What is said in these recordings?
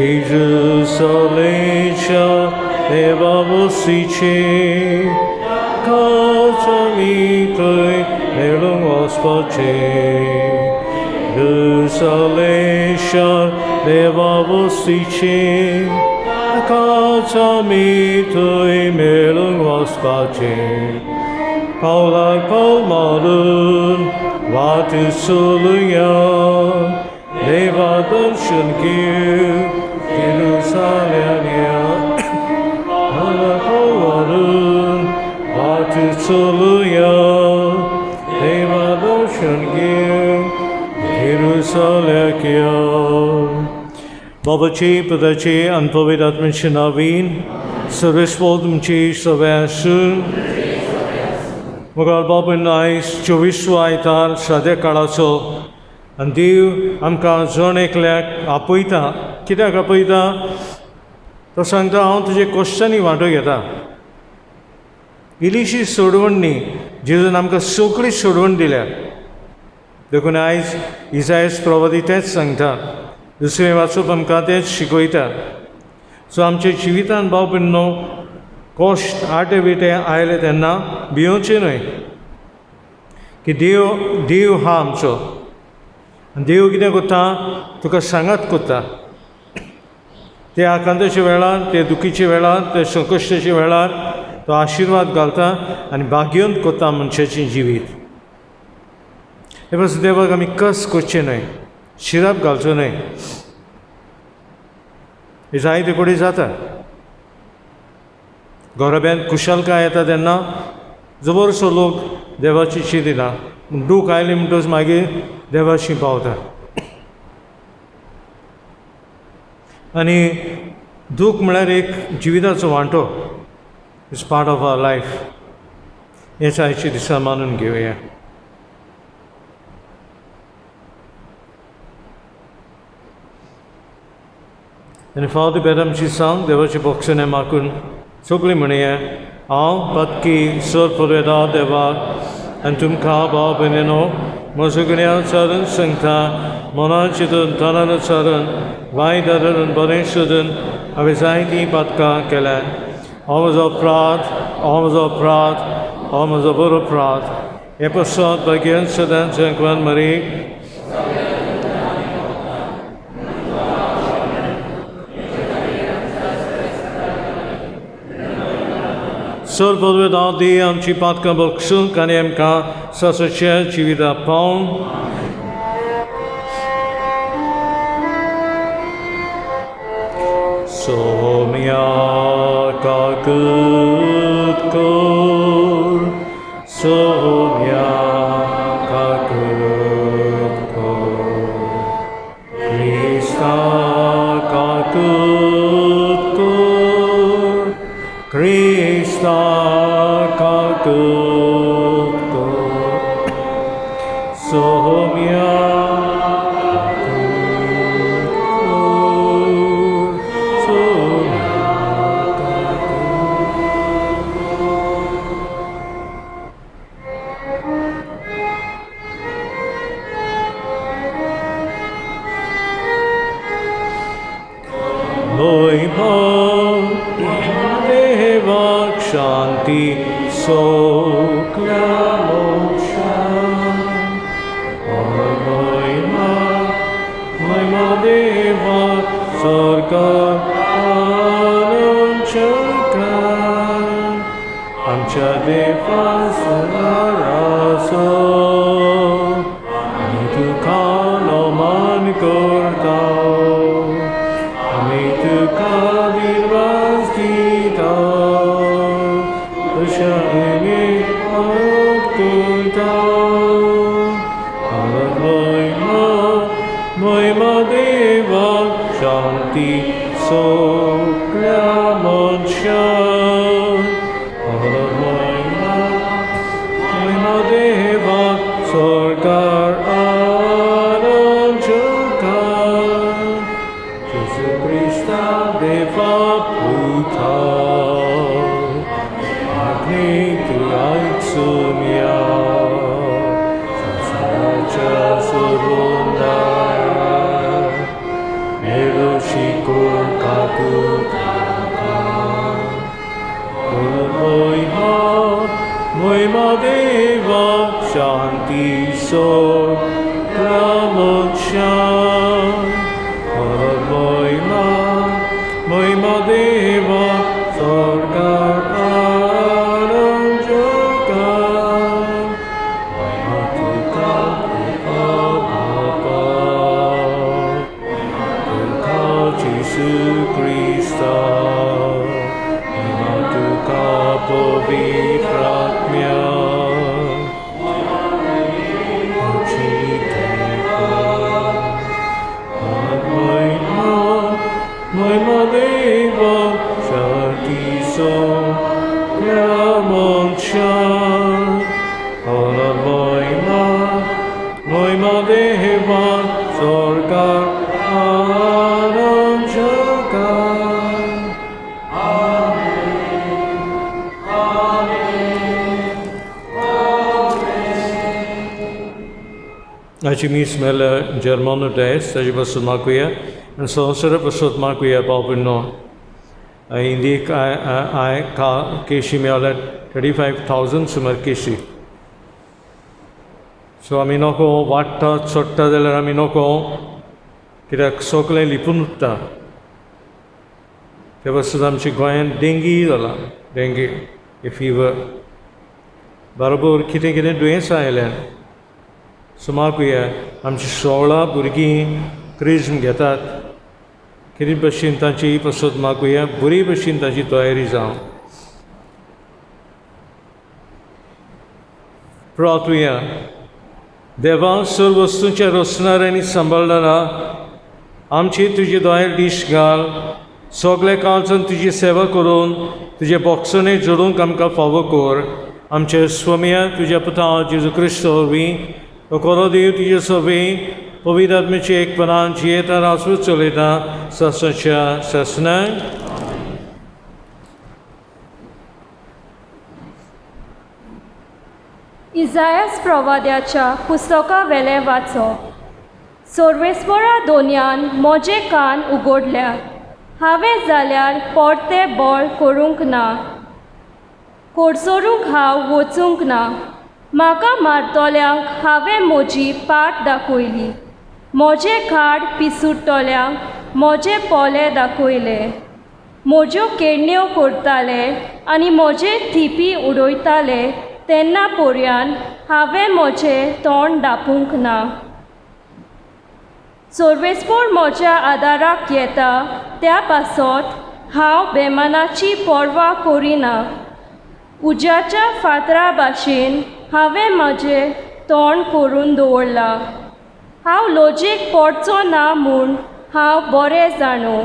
Jerusalem Deva vosice Kacamitoi Melung Ospace Jerusalem Deva vosice Kacamitoi Melung Ospace Paula Palmalun Vatu Suluyan Deva Darshan Gir Jerusalem Paula Palmalun Vatu Suluyan Deva Darshan Gir Jerusalem Babaci, Padaci, Anpavidatman Shinavin Sarvishvodumci Savashun Mughal Babu Nais, 24 आयतार श्राद्ध काळाचो आनी देव आमकां जण एकल्याक आपयता. कित्याक आपयता? तो सांगता हांव तुजे कश्टांनी वांटो घेता. इल्लीशी सोडवण न्ही, जेजून आमकां सगळी सोडवण दिल्या. देखून आयज इसायास प्रवादी तेच सांगता, दुसरें वाचप आमकां तेच शिकयता. सो आमच्या जिवितांत भाव भयणींनो कश्ट आटे बिटे आयले तेन्ना भियोवचें न्हय, की देव हा आमचो. आनी देव कितें करता? तुका सांगात करता. ते आकांताच्या वेळार, ते दुखीच्या वेळार, ते संकश्टाच्या वेळार तो आशिर्वाद घालता आनी भाग्यवंत करता मनशाचें जिवीत. हे पासून देवाक आमी कस करचें न्हय, शिराप घालचो न्हय. हे जायते कडेन जाता. घराब्यांत कुशलकाय येता तेन्ना जबरसो लोक देवाची शी दिना, दूख आयलें म्हणटच मागीर देवाशी पावता. आनी दूख म्हळ्यार एक जिविताचो वांटो. It's part of our life. हेच आयच्या दिसा मानून घेवया. आनी फावती बेद आमची सांग देवाच्या बक्षांनी मागून सगळीं म्हणया, हांव पत्की सर पळयता देवाक आनी तुमकां भाव भयणीनो म्हजो गुन्यांव चारून सांगता. मनान चिंतून तनान चारून वायट धरून बरें सोदून हांवें जायतीं पातकां केल्यात. हो म्हजो अपराध, हो म्हजो अपराध, हो म्हजो बरो अपराध. हे पसत भाग्यवंत सदांच जगवान मरी सर पळयता दी आमची पातकां बक्षूंक आनी आमकां ससाच्या जिविता पावून सोम्या काकूत कोर, सोम्या काकूत कोर, क्रिस्ता काकूत कोर, क्रिस्ता काकूत कोर, सोम्या शांति महिमा देवा आमच्या देवा सरासो तुका मान करता. आमी तुका विश्वास दिता. महिमा देवा शांती सगळ्या मनशांक. महिमा देवा सरकार आनंद जगात. जेजू क्रिस्ता देवा पुता Sumya Sasaracha Surunda Melushiko Moimadeva Shanti Sor Pramokshan Moimadeva Sorgar Aranjaka Matuka Tuka Jesu Krista Matuka Povipratmya Moimadeva Shanti Sor Pramokshan Moimadeva Sorgar Aranjaka Aci mi smela Germano des, aci pasut makuya, and so sera pasut makuya babunno. Indi ka keshi meala 35,000 sumar keshi. So ami noko vatta chotta delar ami noko kira sokle lipunutta. Te pasut amchi goyan dengue dala, dengue, a fever. Barabur kite duensa ailen. Sumakuya आमची 16 भुरगीं क्रिज्म घेतात कितें भशेन तांची पासून मागुया बरी भशेन ताची तयारी जावं प्रार्थुया देवा सर्व वस्तूंच्या रचणार आनी सांबाळणारा आमची तुजी दयाळ दिश घाल सगळे काळजान तुजी सेवा करून तुजे बोक्सणे जोडूंक आमकां फावो कर आमचे स्वमिया तुज्या पुता जेजू क्रिस्त वरवीं Okoro Dev tuझे सभी पवित्र आत्म्याचे एकपणान जियेता रासू चलयता ससाच्या ससनाय इसायास प्रवाद्याच्या पुस्तका वेले वाचो सोर्वेस्परा दोनयान मोजे कान उगडल्यात हांवें जाल्यार परते बोळ करूंक ना कोडसोरूंक हांव वचूंक ना म्हाका मारतोल्यांक हांवें म्हजी पाट दाखयली म्हजे खाड पिसुट्टोल्यांक म्हजे पोले दाखयले म्हज्यो केडण्यो करताले आनी म्हजे थिपी उडयताले तेन्ना पर्यान हांवें म्हजें तोंड धांपूंक ना सोर्वेस्पोर म्हज्या आदाराक येता त्या पासत हांव बेमानाची पर्वा करिना उज्याच्या फातरा भाशेन हांवें म्हजें तोंड करून दवरलां हांव लॉजेक पडचो ना म्हूण हांव बरें जाणो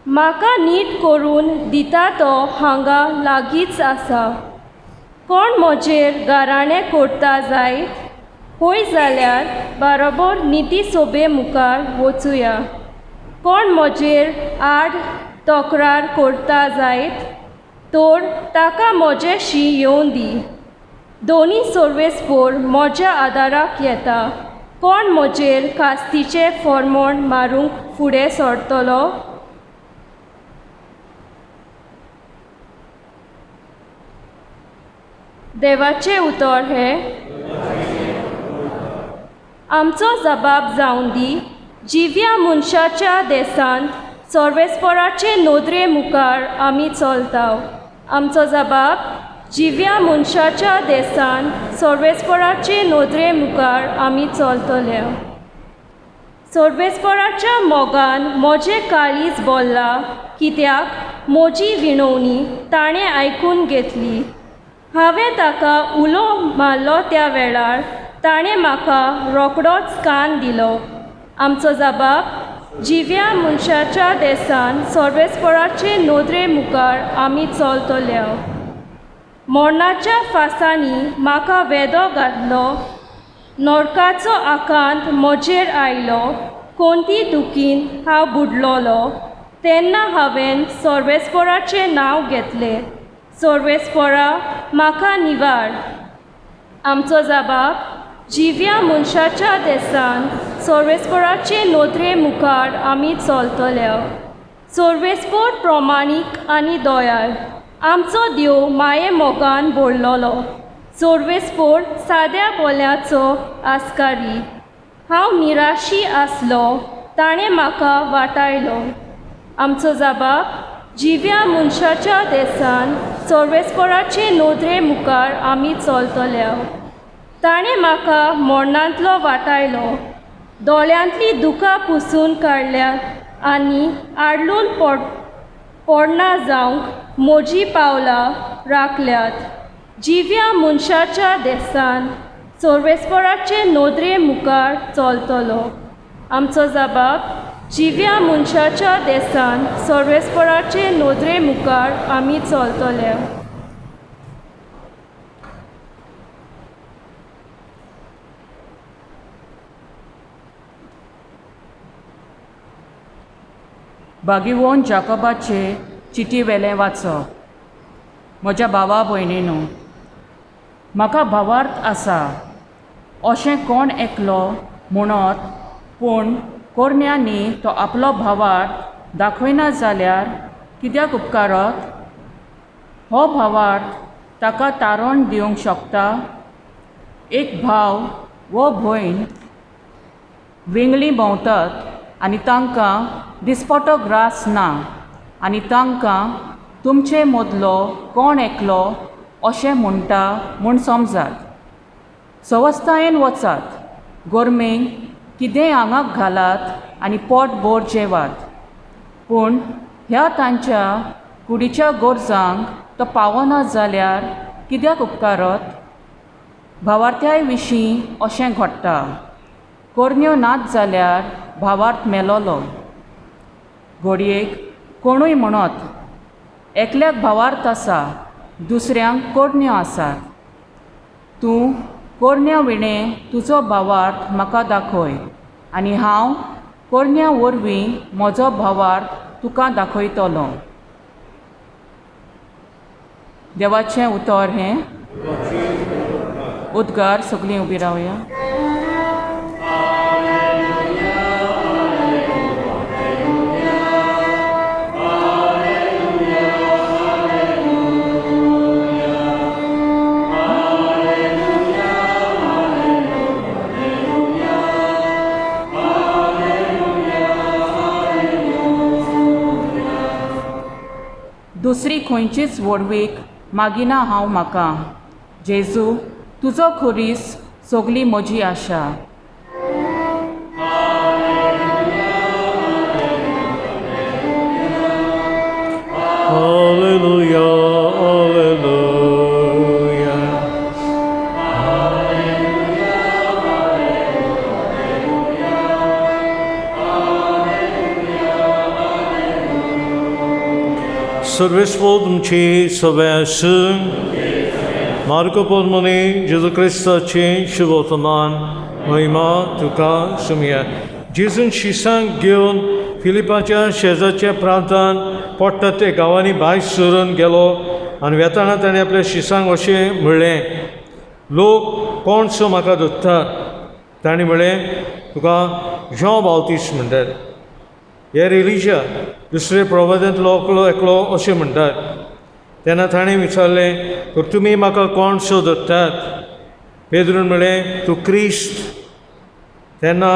म्हाका नीट करून दिता तो हांगा लागींच आसा कोण म्हजेर गाराणें करता जायत होय जाल्यार बरोबर निती सोबे मुखार वचुया कोण म्हजेर आड तक्रार करता जायत तर ताका म्हजेशी येवन दी दोनी सोर्वेस्पोर म्हज्या आदाराक येता कोण म्हजेर कास्तीचें फर्मोण मारूंक फुडें सरतलो देवाचें उतर हें आमचो जबाब जावन दी जिव्या मनशाच्या देसांत सोर्वेस्पोराचे नोदरे मुखार आमी चलताव आमचो जबाब जिव्या मनशाच्या देसांत सोर्वेस्पोराचे नोदरे मुखार आमी चलतले सोर्वेस्पोराच्या मोगान म्हजें काळीज बोल्ला कित्याक म्हजी विणवणी ताणें आयकून घेतली हांवें ताका उलो मारलो त्या वेळार ताणें म्हाका रोखडोच कान दिलो आमचो जबाब जिव्या मनशाच्या देसांत सोर्वेस्पोराचे नोदरे मुखार आमी चलतले मरणाच्या फासांनी म्हाका वेदो घातलो नरकाचो आकांत म्हजेर आयलो कोणती दुखीन हांव बुडलोलो तेन्ना हांवें सोर्वेस्पोराचें नांव घेतलें सोर्वेस्पोरा म्हाका निवाड आमचो जबाब जिव्या मनशाच्या देसान सर्वेस्पराचे नोदरे मुखार आमी चलतले. सर्वेस्पर प्रमाणीक आनी दयाळ आमचो देव माये मोगान बोडलोलो. सर्वेस्पर साद्या बोल्याचो आस्कारी. हांव निराशी आसलो, ताणें म्हाका वाटायलो. आमचो जबाब जिव्या मनशाच्या देसान सर्वेस्पराचे नोदरे मुखार आमी चलतले. ताणें म्हाका मरणांतलो वाटायलो. दोळ्यांतली दुखां पुसून काडल्यात आनी आडलून पडना जावंक म्हजी पावलां राखल्यात. जिव्या मनशाच्या देसान सर्वेस्पराचे नोदरे मुखार चलतलो. आमचो जबाब जिव्या मनशाच्या देसान सर्वेस्पराचे नोदरे मुखार आमी चलतले. बागीवोन जाकोबाचे चिटी वेलें वाचप. म्हज्या भावा भयणीनो, म्हाका भावार्थ आसा अशें कोण एकलो म्हणत, पूण कोरण्यांनी तो आपलो भावार्थ दाखयना जाल्यार कित्याक उपकारत? हो भावार्थ ताका तारण दिवंक शकता. एक भाव वो भयण वेगळीं भोंवतात आनी तांकां दिसपटो ग्रास ना, आनी तांकां तुमचे मदलो कोण एकलो अशें म्हणटा म्हूण समजात. संवस्थायेन वचात, गोरमेक कितेंय आंगाक घालात आनी पोटभर जेवात. पूण ह्या तांच्या कुडीच्या गोरजांक तो पावना जाल्यार कित्याक उपकारत? भावार्थ्याय विशीं अशें घडटा. कोरण्यो नात जाल्यार भावार्थ मेलोलो. घडयेक कोणूय म्हणत, एकल्याक भावार्थ आसा, दुसऱ्यांक कोरण्यो आसात. तूं कोरण्या विणें तुजो भावार्थ म्हाका दाखय, आनी हांव कोरण्या वरवीं म्हजो भावार्थ तुका दाखयतलों. देवाचें उतर हें. उद्गार सगळीं उबी रावया. दुसरी खंयचीच वडवीक मागिना हांव म्हाका. जेजू, तुजो खुरीस सगली म्हजी आशा. Hallelujah, hallelujah. सर्वेस्पर तुमची सगळ्यांसंग मार्को पोरमोनी जेजू क्रिस्ताची शुभवर्तमान महिमा तुका सुमया. जेजून शिसांक घेवन फिलिपाच्या शेजारच्या प्रांतांत पडटा ते गांवांनी भायर सरून गेलो आनी वेताना ताणें आपल्या शिसांक अशें म्हणलें, लोक कोण सो म्हाका धरतात? ताणें म्हणलें, तुका जॉन बावतिस्ट म्हणटात. हे रिलिजा दुसरे प्रवादांतलो एकलो अशें म्हणटात. तेन्ना ताणें विचारलें, तर तुमी म्हाका कोण सो धरतात? पेद्रून म्हणलें, तूं क्रिस्त. तेन्ना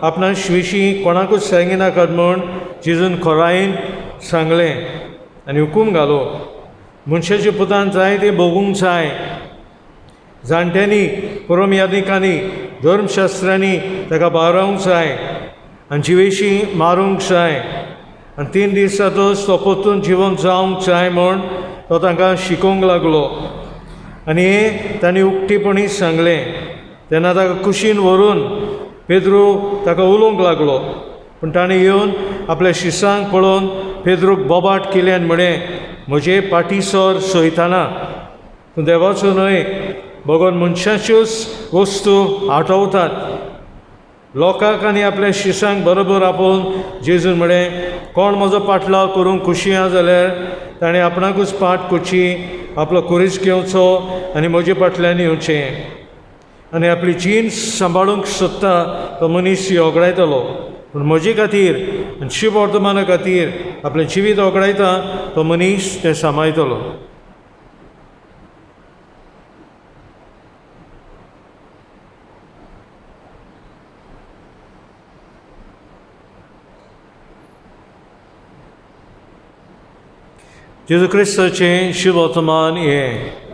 आपणा विशीं कोणाकूच सांगिनाकात म्हूण जेजून खोरायेन सांगलें आनी हुकूम घालो, मनशाच्या पुतान जाय तें भोगूंक जाय. जाणट्यांनी, पुरोमयादिकांनी, धर्मशास्त्रांनी ताका बारावंक जाय आनी जिवेशी मारूंक जाय आनी 3 दिसांतूच तो परतून जिवंत जावंक जाय म्हूण तो तांकां शिकोवंक लागलो. आनी हें तांणी उक्तीपणी सांगलें. तेन्ना ताका कुशीन व्हरून पेद्रू ताका उलोवंक लागलो. पूण ताणें येवन आपल्या शिसांक पळोवन पेद्रूक बोबाट केल्यान म्हळें, म्हजे पाटीसोर सोयताना तूं देवाचो न्हय, भगवान मनशाच्योच वस्तू आठवतात. लोकांक आनी आपल्या शिसांक बरोबर आपोवन जेजून म्हळें, कोण म्हजो पाटलाव करूंक खुशी आहा जाल्यार ताणें आपणाकूच पाट करची, आपलो कुरीस घेवचो आनी म्हजे फाटल्यान येवचें. आनी आपली जिन्स सांबाळूंक सोदता तो मनीस योगडायतलो. पूण म्हजे खातीर आनी शुभ वर्तमाना खातीर आपलें जिवीत वगडायता तो मनीस तें सांबाळटलो. जेजू क्रिस्ताचें शुभ वर्तमान हें.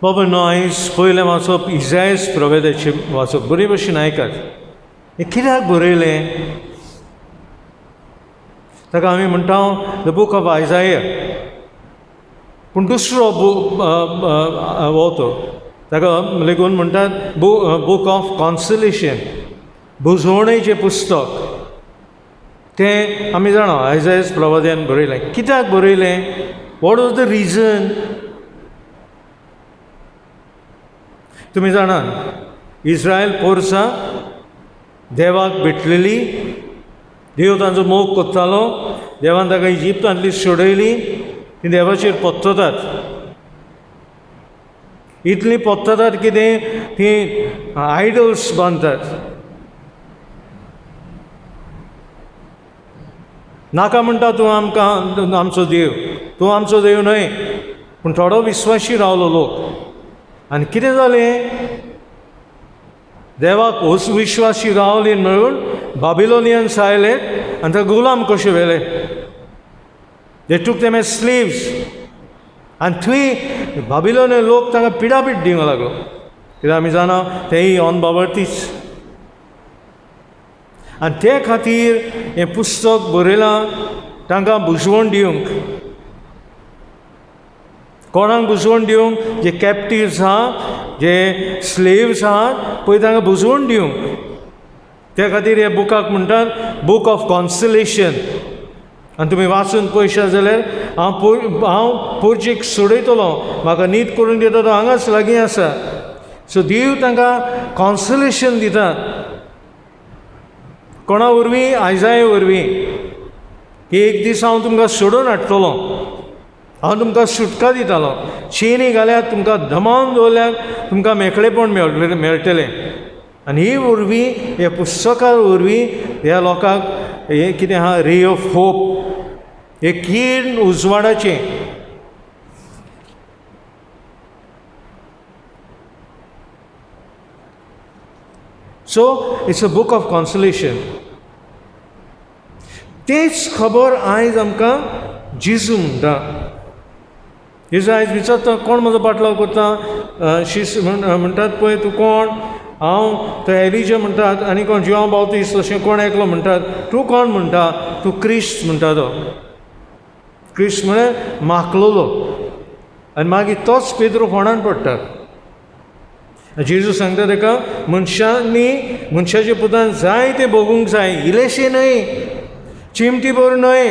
बाबा न्हू आयज पयलें वाचप इसायास प्रोवेदाचें वाचप बरे भशेन आयकात. हें कित्याक बरयलें ताका आमी म्हणटा द बूक ऑफ आयजाया. पूण दुसरो हो तो ताका लेगून म्हणटात बूक ऑफ कॉन्सोलेशन, बुजवणेचें पुस्तक. तें आमी जाणा आयजायास प्रोवाद्यान बरयलें. कित्याक बरयलें? What was the region? तुमी जाणात इस्रायल पोरसां देवाक भेटलेली, देव तांचो मोग कोत्तालो, देवान ताका इजिप्तांतली सोडयली, ती देवाचेर पोत्ततात. इतली पोत्ततात कितें ती आयडल्स बांदतात. नाका म्हणटा तूं आमकां आमचो देव, तूं आमचो देव न्हय. पूण थोडो विस्वासी रावलो लोक. आनी कितें जालें? देवाक विश्वासी रावली म्हणून बाबिलोनियन्स आयले आनी ते गुलाम कशे व्हेले. दे टूक देम एज स्लेव्स. आनी थंय बाबिलोनियन लोक तांकां पिडापीड दिवंक लागलो. कित्याक आमी जाणा तेय अनबाबतीच. आनी ते खातीर हें पुस्तक बरयलां तांकां बुजवण दिवंक. कोणाक बुजवण दिवंक? जे कॅप्टिव्स आहा, जे स्लेव्स आहात पळय तांकां बुजवण दिवंक. त्या खातीर हे बुकाक म्हणटात बूक ऑफ कॉन्सोलेशन. आनी तुमी वाचून पळयशात जाल्यार हांव पोरचेक सोडयतलो, म्हाका न्हीद करून दिता तो हांगाच लागीं आसा. सो देव तांकां कॉन्सोलेशन दिता. कोणा वरवीं? आयजाया वरवीं. की एक दीस हांव तुमकां सोडून हाडटलो, हांव तुमकां सुटका दितालो, चेनी घाल्यात तुमकां धमावन दवरल्यार तुमकां मेकळेपण मेळटलें. आनी ही वरवीं ह्या पुस्तका वरवीं ह्या लोकांक हें कितें आहा? Ray of hope. एक किर्ण उजवाडाचें. So it's a book of consolation. तेच खबर आयज आमकां जेजू म्हणटा. जेजू आयज विचारता कोण म्हजो पाटलाव करता? शिश म्हणटात पळय तूं कोण? हांव तो एलिजा म्हणटात. आनी कोण? जिवान बावतीस अशें कोण एकलो म्हणटात. तूं कोण म्हणटा? तूं क्रिस्त म्हणटा. तो क्रिस्त म्हळ्यार माखलोलो. आनी मागीर तोच पेद्रो फोंडान पडटा. जेजू सांगता ताका मनशाच्या पुतान जाय तें भोगूंक जाय, इल्लेशें न्हय, चिमटी भर न्हय,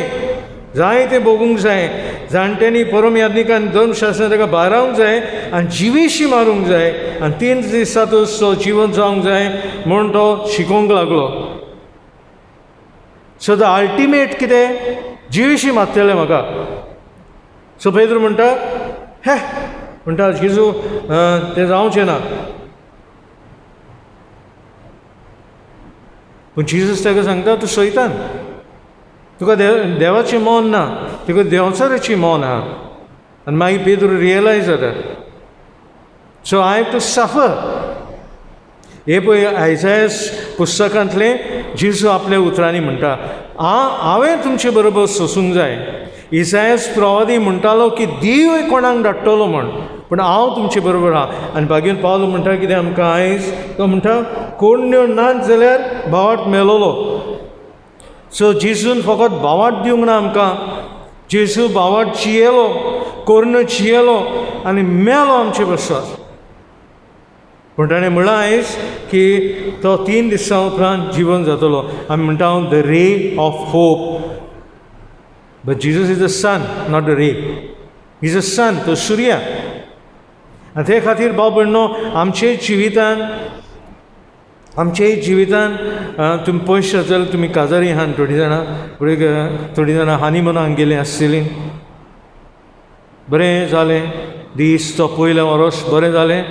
जाय तें भोगूंक जाय. जाणट्यांनी परम याज्ञिकान धर्मशास्त्रान ताका भारावंक जाय आनी जिवीशी मारूंक जाय आनी 3 दिसांतूच तो जिवंत जावंक जाय म्हूण तो शिकोवंक लागलो. सो द अल्टिमेट कितें? जिवीशी मारतलें म्हाका. सो पेद्रो म्हणटा हे म्हणटा जेजू तें जावचें ना. पूण जेजूस ताका सांगता तूं सैतान, तुका देवाचें मोन ना, तुका देंवचाराची मोन आहा. आनी मागीर पेद्रो रियलायज जाता. So I have to suffer. हे पळय आयजायास पुस्तकांतलें जेजू आपल्या उतरांनी म्हणटा हांवें तुमचे बरोबर सोंसूंक जाय. इसायास प्रवादी म्हणटालो की देव कोणाक धाडटलो म्हण, पूण हांव तुमचे बरोबर आहा. आनी बागेन पावलो म्हणटा कितें आमकां आयज? तो म्हणटा कोण्यो नात जाल्यार भावाट मेलोलो. सो जेजून फकत भावाट दिवंक ना आमकां. जेजू भावाट जियेलो, कोर्ण जियेलो आनी मेलो आमचे बसत. पूण ताणें म्हणलां आयज की तो 3 दिसां उपरांत जिवंत जातलो. आमी म्हणटा हांव the ray of hope. But Jesus is the sun, not the ray. Is a sun, तो सुर्या. आनी ते खातीर भाव भयणो आमचे जिवितान तुमी पयशात जाल्यार तुमी काजारी आहात. थोडी जाणां हनीमुनाक गेलीं आसतलीं. बरें जालें दीस तो पयलें वर्स बरें जालें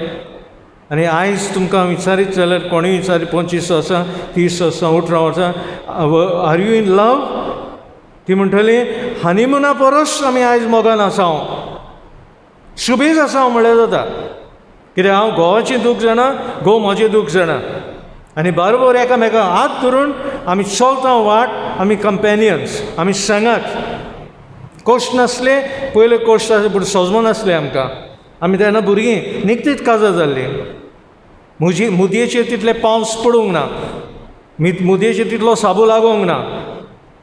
आनी आयज तुमकां विचारीत जाल्यार कोणूय विचारी 25 वर्सां 30 वर्सां 18 वर्सां आर यू इन लव ती म्हणटली हनीमुना परस आमी आयज मोगान आसांव शुबेज आसांव म्हळ्यार जाता कित्याक हांव घोवाचें दूख जाणा घोव म्हजें दूख जाणा आनी बरोबर एकामेकाक हात धरून आमी चलता वाट आमी कंपेनियन्स आमी सांगात कोश्ट नासले पयले कोश्ट आसले पूण सोजमो नासले आमकां आमी तेन्ना भुरगीं निकतीच काजार जाल्लीं मुदयेचेर तितले पावस पडूंक ना मुदयेचेर तितलो साबू लागोंक ना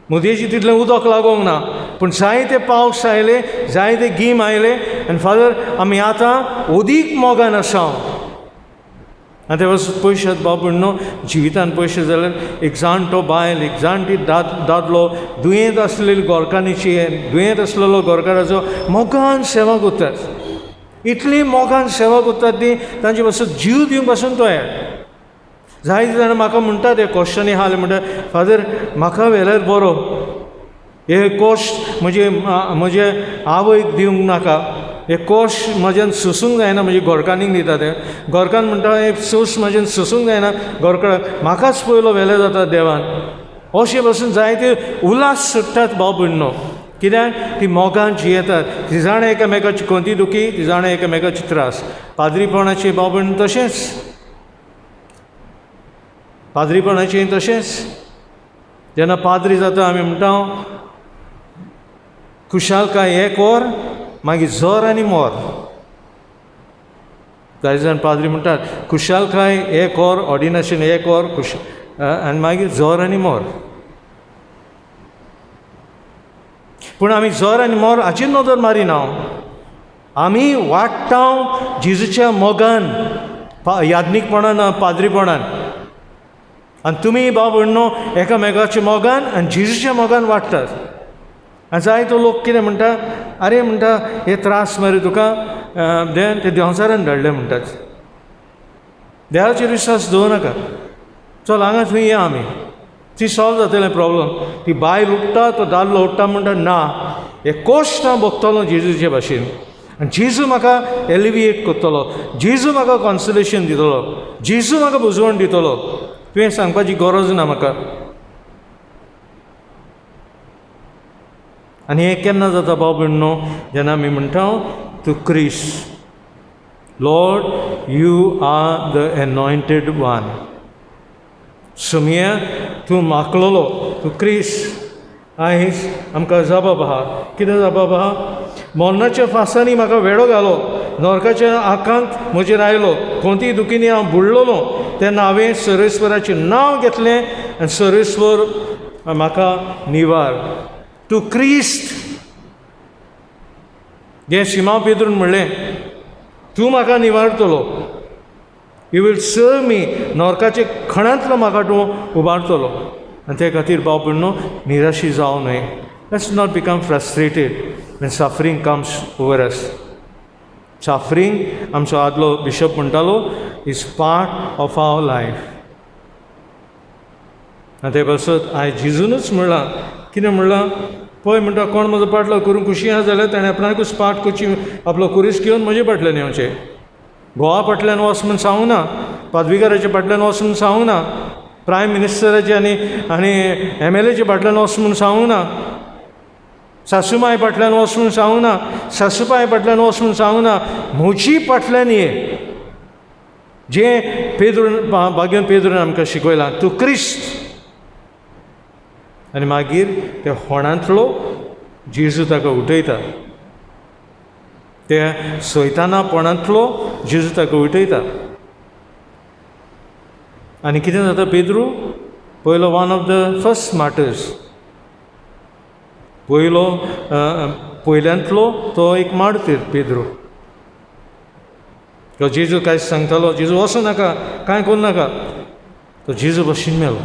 मुदयेचेर तितलें उदक लागोंक ना पूण जायते पावस आयले जायते गीम आयले आनी फादर आमी आतां ओदीक मोगान आसांव आनी ते पयशे बाबू न्हू जिवितान पयशे जाल्यार एक जाणटो बायल एक जाणटी दादलो दुयेंत आसलेली गोरकांची दुयेंत आसलेलो गोरकाराचो मोगान सेवा करतात इतली मोगान सेवा करतात ती तांचे पासून जीव दिवंक पासून तयार जायते जाणां म्हाका म्हणटात हे कोश्टांनी हाल म्हणटा फादर म्हाका व्हेल्यार बरो हे कोश्ट म्हजे आवयक दिवंक नाका हे कोश्ट म्हाज्यान सोसूंक जायना म्हणजे गोरकांनीक दिता ते गोरकान म्हणटा हे सोस म्हाज्यान सोसूंक जायना गोरकाराक म्हाकाच पयलो व्हेले जाता देवान अशे पासून जायते उल्हास सुट्टात भाव भयणो कित्याक ती मोगान जियेतात ती जाणा एकामेकाची कोंती दुखी ती जाणा एकामेकाची त्रास पाद्रीपणाचे भाव भयण तशेंच पाद्रीपणाचें तशेंच जेन्ना पाद्री जाता आमी म्हणटा खुशालकाय एक वर मागीर जोर आनी मोर जाय जाण पाद्री म्हणटात खुशालकाय एक वर ऑर्डिनेशन एक वर आनी मागीर जोर आनी मोर पूण आमी जोर आनी मोर हाचेर नदर मारिना आमी वाडटा जेजूच्या मोगान याज्ञीकपणान पाद्रीपणान आनी तुमी बाब भयणो एकामेकाच्या मोगान आनी जेजूच्या मोगान वाडटात आनी जायतो लोक कितें म्हणटा आरे म्हणटा हे त्रास मरे तुका ते देंवचारान धाडले म्हणटात देवाचेर विश्वास दवरनाका चल हांगा थंय या आमी ती सॉल्व जातलें प्रॉब्लम ती बायल उठटा तो दादलो उठटा म्हणटा ना हे कोश्ट हांव भोगतलो जेजूचे भाशेन आनी जेजू म्हाका एलिविएट करतलो जेजू म्हाका कॉन्सोलेशन दितलो जेजू म्हाका बुजवण दितलो तुवें सांगपाची गरज ना म्हाका आनी हें केन्ना जाता भाव भयणो जेन्ना आमी म्हणटा to Christ Lord you are the anointed one सुमया तूं मागलोलो तूं क्रिस्ट आयज आमकां जबाब आहा कितें जबाब आहा मरणाच्या फासांनी म्हाका वेडो घालो नरकाच्या आकांत म्हजेर आयलो कोणतीय दुखींनी हांव बुडलोलो तेन्ना हांवें सर्वेस्वराचें नांव घेतलें आनी सर्वेस्वर म्हाका निवार टू क्रिस्ट जें शिमाव पेद्रून म्हणलें तूं म्हाका निवारतलो यू वील सर्व मी नरकाचे खणांतलो म्हाका तूं उबारतलो आनी ते खातीर भाव भयणो निराशी जावं न्हय let's not become frustrated when suffering comes over us suffering आमचो आदलो बिशप म्हणटालो is part of our life आनी ते पासत आयज जिजूनच म्हणलां कितें म्हणलां पळय म्हणटा कोण म्हजो पाटलो करूंक खुशी आसा जाल्यार ताणें आपणाकूच पाट करची आपलो कुरीस घेवन म्हजे फाटल्यान येवचें गोवा फाटल्यान वच म्हूण सांगूं ना पादवीकाराच्या फाटल्यान वच म्हूण सांगूं ना प्रायम मिनिस्टराचे आनी MLAचे फाटल्यान वच म्हूण सांगूं ना सासूमाय फाटल्यान वच म्हूण सांगूं ना सासूबाय फाटल्यान वच म्हूण सांगूं ना म्हजी फाटल्यान ये जें पेद्रून भाग्यन पेद्रून आमकां शिकयलां तूं क्रिस्त आनी मागीर ते होणांतलो जेजू ताका उठयता ते सैतानापणांतलो जेजू ताका उठयता आनी कितें जाता पेद्रू पयलो one of the first martyrs पयल्यांतलो तो एक मार्टीर पेद्रू तो जेजू कांय सांगतालो जेजू वचूं नाका कांय करूं नाका तो जेजू भशेन मेलो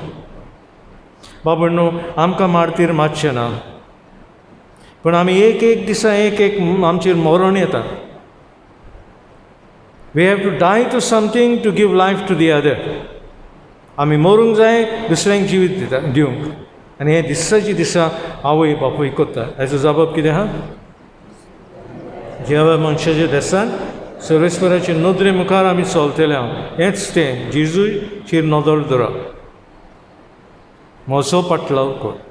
बाबण्णो आमकां मार्तीर मातशें ना पूण आमी एक दिसा एक आमचेर मरण येता we have to die to something to give life to the other आमी मरूंक जाय दुसऱ्यांक जिवीत दिवंक आनी हे दिसाची दिसा आवय बापूय कोत्ता हेजो जबाब कितें आहा जेवा मनशाच्या देसान सर्वेस्पराचे नदरे मुखार आमी चलतले हांव हेंच तें जेजूचेर नदर दवरप म्हजो पाटलाव कर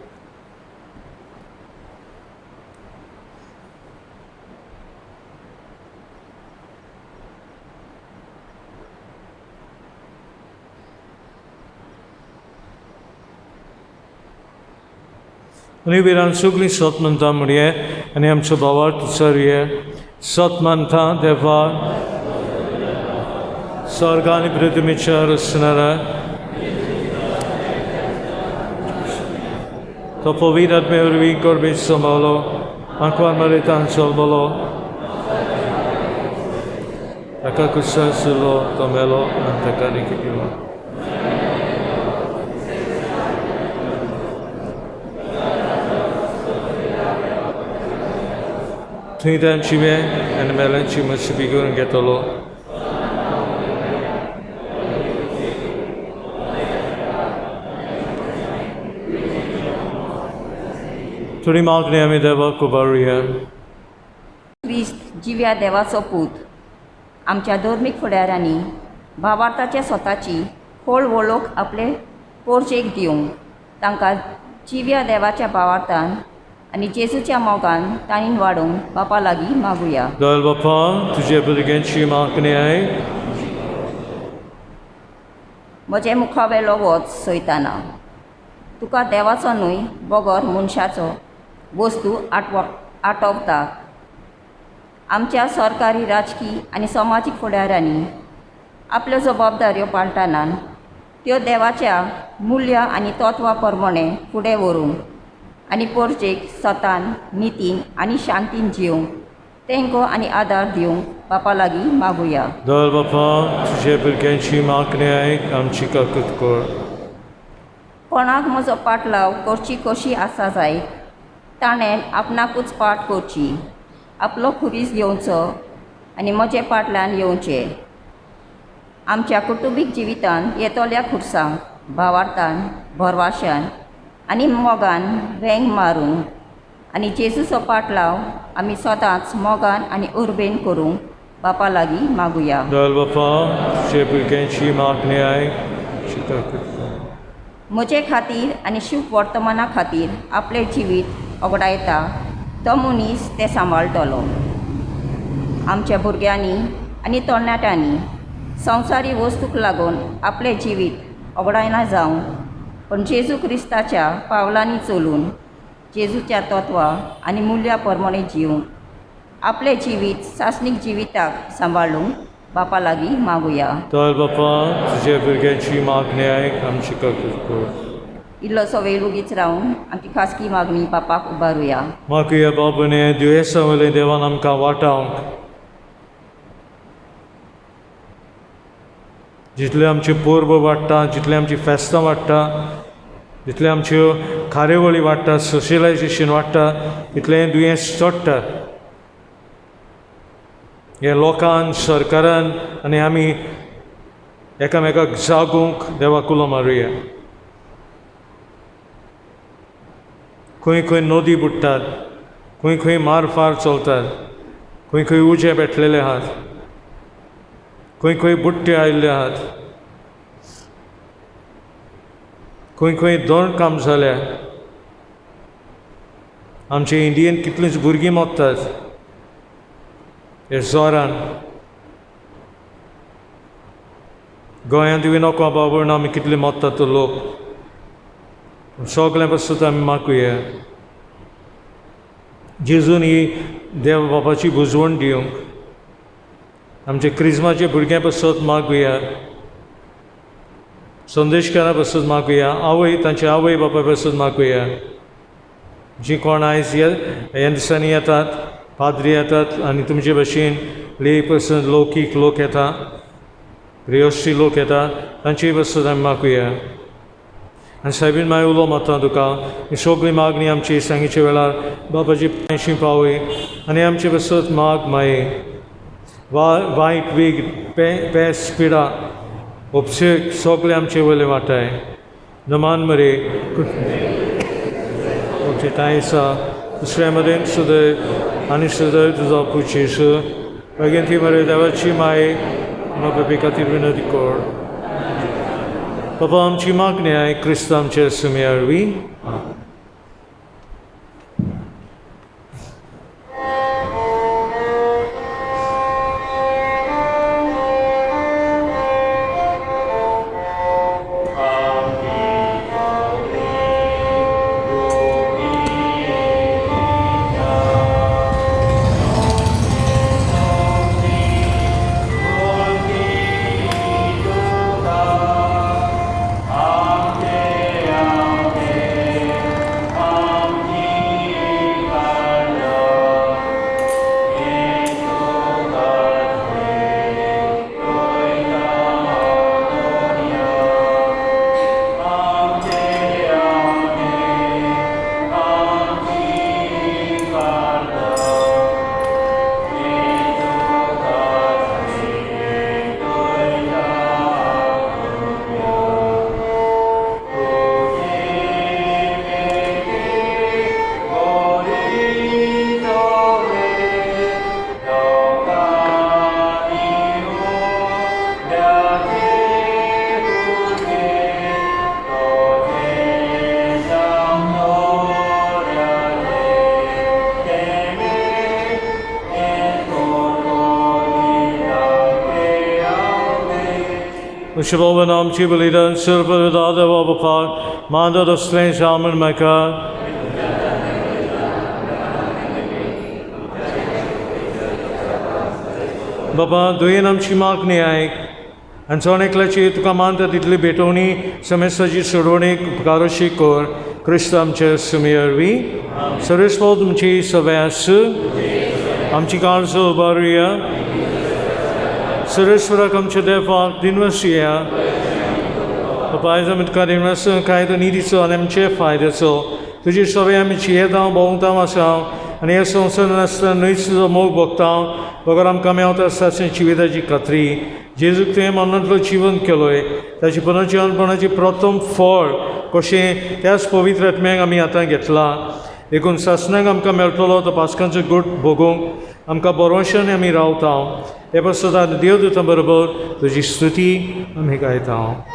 आनी विरान सगळीं सत म्हणटा म्हणये आनी आमचो भावार तुसरये सत म्हणटा देवा स्वर्ग आनी पृथ्वीचेर असणारा to povídat mi urví korby somalo, akvar maritan solbolo, taka kusa silo to melo, taka nikitilo. Tunitan čime, en melen čime si figuren getolo. Tudy मागणे आमी देवा कुबारुया क्रिस्त जिव्या देवाचो पूत आमच्या धर्मीक फुडाऱ्यांनी भावार्थाच्या स्वताची खोल वळख आपले पोरचेक दिवंक तांकां जिव्या देवाच्या भावार्थान आनी जेजूच्या मोगान ताणीन वाडोवंक बापा लागीं मागुया. दयाल बापा तुजे भुरग्यांची मागणी आहे म्हजे मुखावेलो वच सोयताना तुका देवाचो न्हय बोगोर मनशाचो वस्तू आटोवता. आमच्या सरकारी राजकी आनी समाजीक फुडाऱ्यांनी आपल्यो जबाबदाऱ्यो पाळटना त्यो देवाच्या मुल्या आनी तत्वां प्रमाणे फुडें व्हरूंक आनी पोरचेक सतान नितीन आनी शांतीन जिवंक तेंको आनी आदार दिवंक बापा लागीं मागुया. दयाल बापा तुजे भुरग्यांची मागणी आहे आमची काकूत कर. कोणाक म्हजो पाटलाव करची कशी आसा जायत ताणें आपणाकूच पाट करची आपलो खुरीस घेवचो आनी म्हजे फाटल्यान येवचें. आमच्या कुटुंबीक जिवितान येतोल्या खुर्सांक भावार्थान भरवाशान आनी मोगान रेंग मारूंक आनी जेजूचो पाटलाव आमी सदांच मोगान आनी उर्बेन करूंक बापा लागीं मागुया. दयाल बापा तुजे भुरग्यांची मागणी आहे आमची काकूत कर. म्हजे खातीर आनी शुभ वर्तमाना खातीर आपलें जिवीत ओगडायता तो मनीस तें सांबाळटलो. आमच्या भुरग्यांनी आनी तरणाट्यांनी संवसारी वस्तूक लागून आपलें जिवीत ओगडायना जावं पण जेजू क्रिस्ताच्या पावलांनी चलून जेजूच्या तत्वां आनी मुल्या प्रमाणे जिवंक आपलें जिवीत सासणीक जिविताक सांबाळूंक बापा लागीं मागुया. दयाल बापा तुजे भुरग्यांची मागणी आहे आमची काकूत कर. इल्लोसो वेळ उगीच रावन आमची खासगी मागणी बापाक उबारुया. मागुया बाबूने दुयेंसां वयलें देवान आमकां वाटावंक जितले आमचे पर्व वाडटा जितले आमची फेस्तां वाडटा जितले आमच्यो कार्यावळी वाडटा सोशलायजेशन वाडटा तितलें दुयेंस चडटा. हे लोकांन सरकारान आनी आमी एकामेकाक जागूंक देवाक उलो मारुया. खंय खंय नदी बुडटात खंय खंय मारफार चलतात खंय खंय उजे पेटलेले आहात खंय खंय बुट्टे आयिल्ले आहात खंय खंय दोन काम जाल्या. आमचे इंडियेन कितलींच भुरगीं मोगतात हे जोरान. गोंयांत विनोकवा बाबून आमी कितले मोगतात तो लोक सगळें पासून आमी मागुया जेजून ही देव बापाची बुजवण दिवंक आमचे क्रिस्माचे भुरग्यां पासून मागुया संदेशकारा पासून मागुया आवय तांचे आवय बापाय पासून मागुया जी कोण आयज ह्या दिसांनी येतात पाद्री येतात आनी तुमचे भशेन ले पासून लौकीक लोक येता रियोस्टी लोक येता तांचे पासून आमी मागुया. आनी सायबीन मागीर उलो मारता तुका ही सगळी मागणी आमची सांगीच्या वेळार बापाची पांयशी पावय आनी आमचे पासून माग माये वायट वेग पेस पिडा उपसेक सगळे आमचे वयले वाटाय नमान मरे तायसा दुसऱ्यामध्ये सुदैव आणि सुदैव तुझा पुचेस वैगंती मरे देवाची माये मग खातीर विनंती कर. बाबा आमची मागणी आहे क्रिस्त आमच्या सुमेळवी. Shabbat namchi belidan sirpa dada wabapar manda da strange amen maka. Baba duyen amchi magni ay. Antonek lachi tuka manda ditli betoni samesaji suronik karoshi kor Christam che sumiervi. Sarisvod amchi savas amchi karso baria. Saraswara kamcha defa dinvasiya. Papaisa mitka dinvasa kaida nidi so anemche faida so. Tuji savya mi chieta bongta masam. Ania sonsa nasta nuitsu mog bokta. Bagaram kamyauta sasin chivida ji katri. Jesu te manatlo chivan keloy. Tachi panajan panaji pratom for. Koshe tas povitratmeng ami ata getla. Ekun sasnang amka meltolo to paskancha good bogong. Amka boroshan ami rautao. Episode Deus do tambor tuji stuti ami gaitao.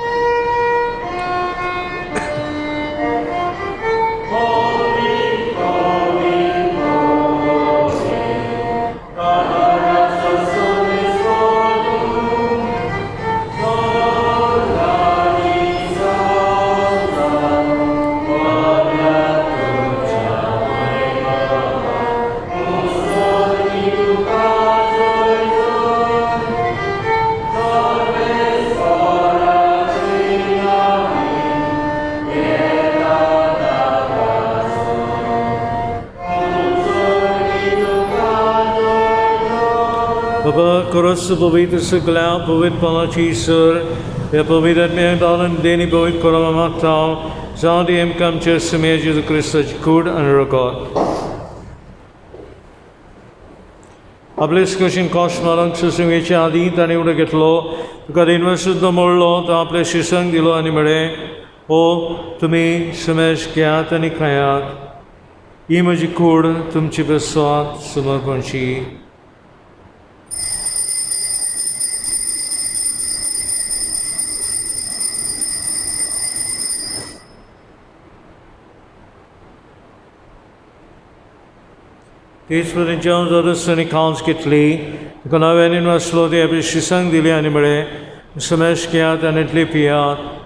Baba koros pavitra sagla pavit palachi sir ya pavitat me dalan deni pavit koramata zandi em kam chess me Jesus Christ kud anuraka. Ablis kushin kosmalang susungeche adi tani uda getlo kadin vasudda mollo ta aple shisang dilo animare o tumi samesh kyatani kayat imaji kud tumchi beswat sumarpanchi. These were the Jones of the Sunny Counts Kitli, the Konavan was slow the Abishisang Dili Animare, Samesh Kiat and Etlipiat,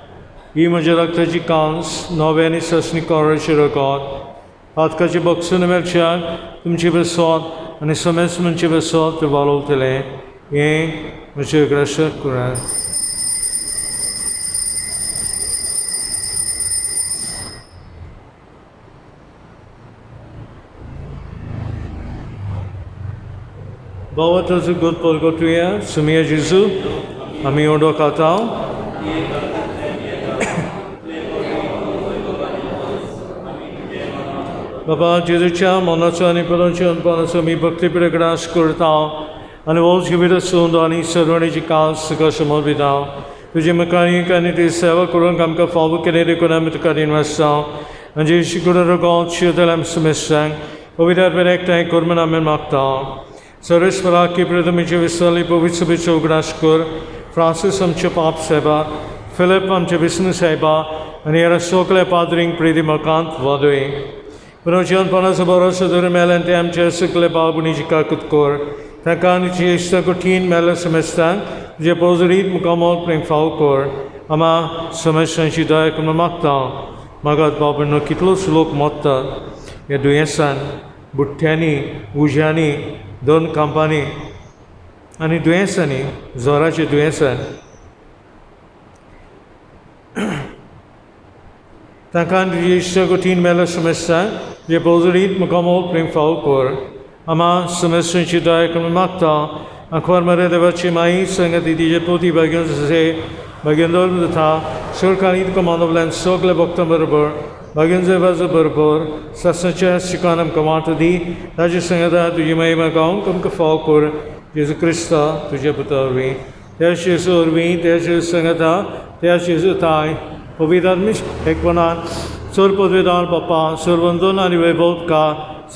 Imajaraktaji Counts, Noveni Sasni Korashiragot, Patkaji Boksunamelcha, Tumchibasot, and Sames Munchibasot, the Valotele, Ye, Machagrasha Kuran. Bawa tazu good polgotuya, Sumia Jisu, Ami Odo Katao. Baba Jizucha, Monasani Paloncha, Panasami Bhakti Piragras Kurtao, and all Jivita Sundani, Sarvani Jikas, Sakashamobidao, Vijamakani Kaniti Seva Kurun Kamka Fabu Kanedi Kunamit Kadin Vastao, and Jishikura God, Shutalam Sumisang, पवित्र एकटाय कोरमन आमेन मागता सर्वेस्पराकी प्रथमेचे विसरली पवित्र सभेचे उगडास कर Francis आमचे पाप साहेबा फिलिप आमचे विष्णू साहेबा आनी ह्या सगळ्या पाद्रींक प्रिती मकांत वादय पुनर्जीवनपणाचो भरोसो दवरून मेल्यान ते आमचे सगळे बाळबुणीची काकूत कर तांकां आनी इश्ट कठीण मेल्या समस्यांक तुजे पोजरीत मुकामोल प्रेम फाव कर आमा समस्यांची दया करून मागता मागात बाबा कितलोच लोक मरतात ह्या दुयेंसान बुट्ट्यांनी उज्यांनी दोन कांपांनी आनी दुयेंसांनी जोराच्या दुयेंसान तांकां तुजी इश्ट कठीण मेल्या समस्यांक जे पोजरीत मुकामोल प्रेम फाव कर आमा समस्यांची दया करून मागता आंखवार मरे देवाची माई संगती तिजे पोती भाग्यून जसे भाग्यून दवरून जाता सरकारी तुका मानवल्यान सगळे भक्तां बरोबर भाग्यून देवाचो बरोबर सासणाच्या शिकान आमकां वाट दी ताजे संगता तुजी महिमा गावंक आमकां फाव कर जेजू क्रिस्ता तुजे पुता वरवीं त्या जेजू वरवीं त्या जेजू संगता त्या जेजू ताय पवित्र एकपणान चोर पदवेदार बापा सर्वंदन आनी वैभवका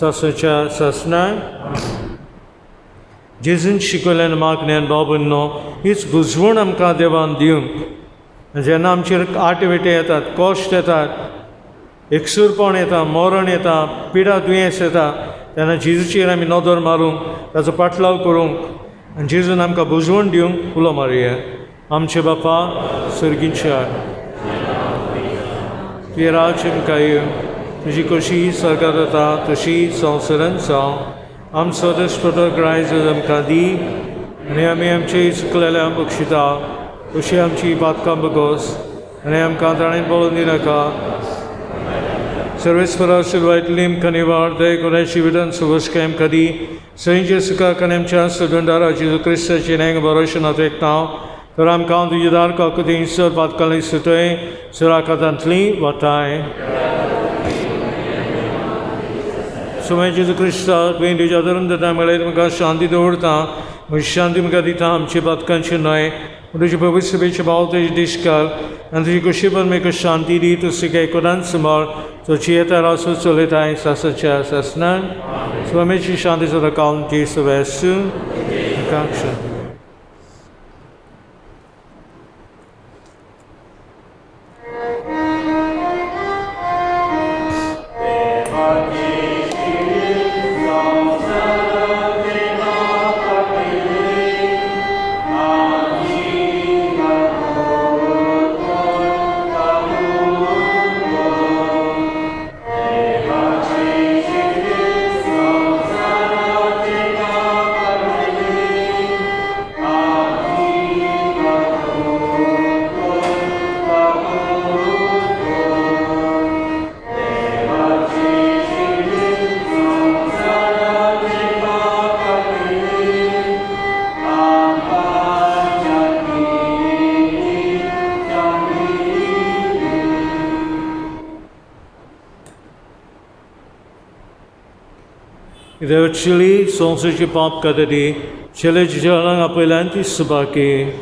सासणाच्या सासणान जेजून शिकयल्यान मागण्यान बाबूंनो हीच बुजवण आमकां देवान दिवंक जेन्ना आमचेर आटवेटे येतात कश्ट येतात एकसूरपण येता मरण येता पिडा दुयेंस येता तेन्ना जेजूचेर आमी नदर मारूंक ताचो पाटलाव करूंक आनी जेजून आमकां बुजवण दिवंक उलो मारया आमचे बापा सर्गींच्या तुजें राज्य आमकां येवं तुजी कशी सरकार जाता तशी संवसारांत जावं आम सदस पदर ग्रायज आमकां दी आनी आमी आमचे चुकलेल्या बक्षिता अशी आमची बातकां बगोस आनी आमकां ताणें बोल दिनाका सर्वेस्परा सुरवातली आमकां निवाड दय कोणाची विधान सुवस्काय आमकां दी सईंचे सुखाक आनी आमच्या सदंडारा जेजू क्रिस्ताचे नेंग भरोशेन एक नांव तर आमकां तुजे दार काकुती सर पातकाली सुटय सुराकातांतली वताय समय जेजू क्रिस्ता तुवें तुज्या धरून जाता म्हळ्यार म्हाका शांती दवरता म्हजी शांती म्हाका दिता आमची बातकांची न्हय तुजे पवित्र सभेचे भाव तुजे दिश्काल आनी तुजी कशी पण म्हाका शांती दी तू सिकाय कोणान सांबाळ तुजी येता रासो चलयताय सासाच्या सासनान स्वामीची शांती सदा कावंची सवेस आकांक्षा Deochili sonsuchi pap kadadi chele jalang apelanti subaki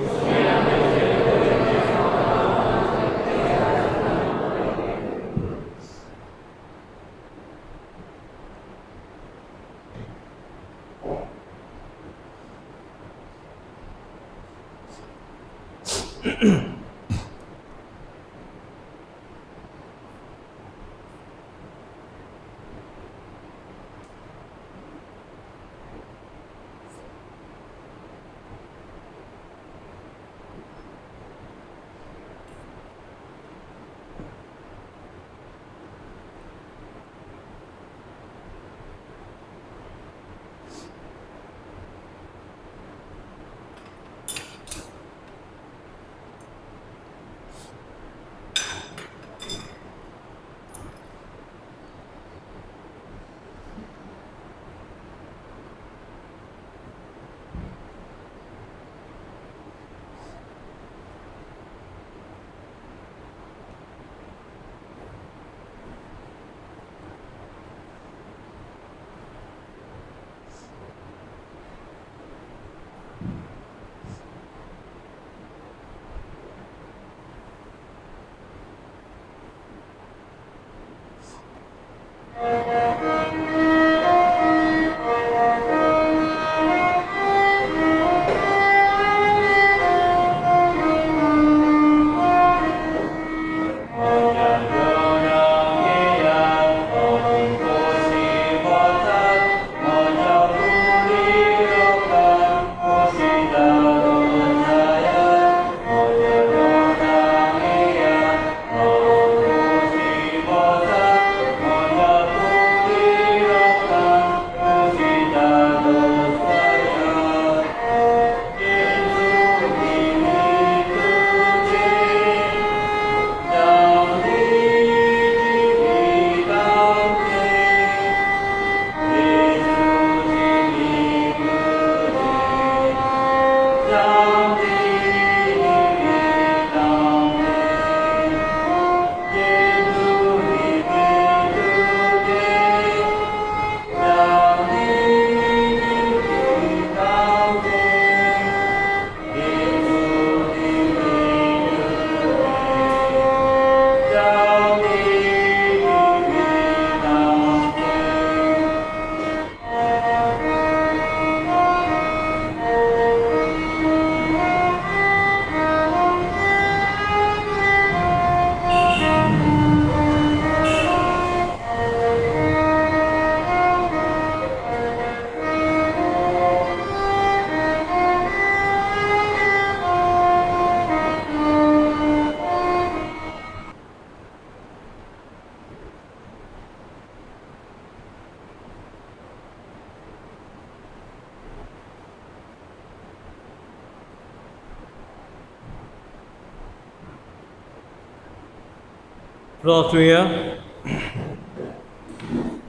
Praatuja.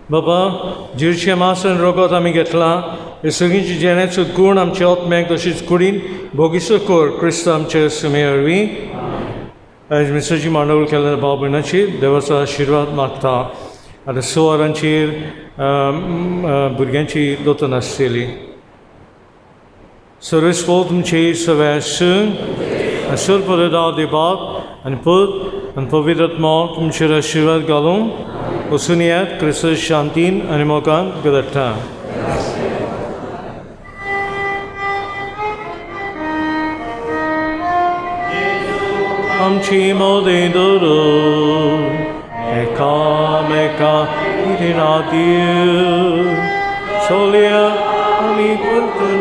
Baba, dzielcie masę robotami getla, wysokiంచి dzielnicu gór nam cię odmek dosyć górin, bogiso kor, Krystam cię sumierwi. Aż misoji manol keller babinaci, devasa आशीर्वाद मागता. आता सुवारांचेर भुरग्यांची दोतोन आसतली. सर्वेस्पोत तुमचे सवॅस असर पददा दिबात आनी पद आनी पवित्र आत्मा तुमचेर आशीर्वाद घालून वचून येयात क्रिस्त शांतीन आनी मोगान गदट्टा. आमची मोदें दवरून एकामेका इथे नाती सोलिया आमी परतून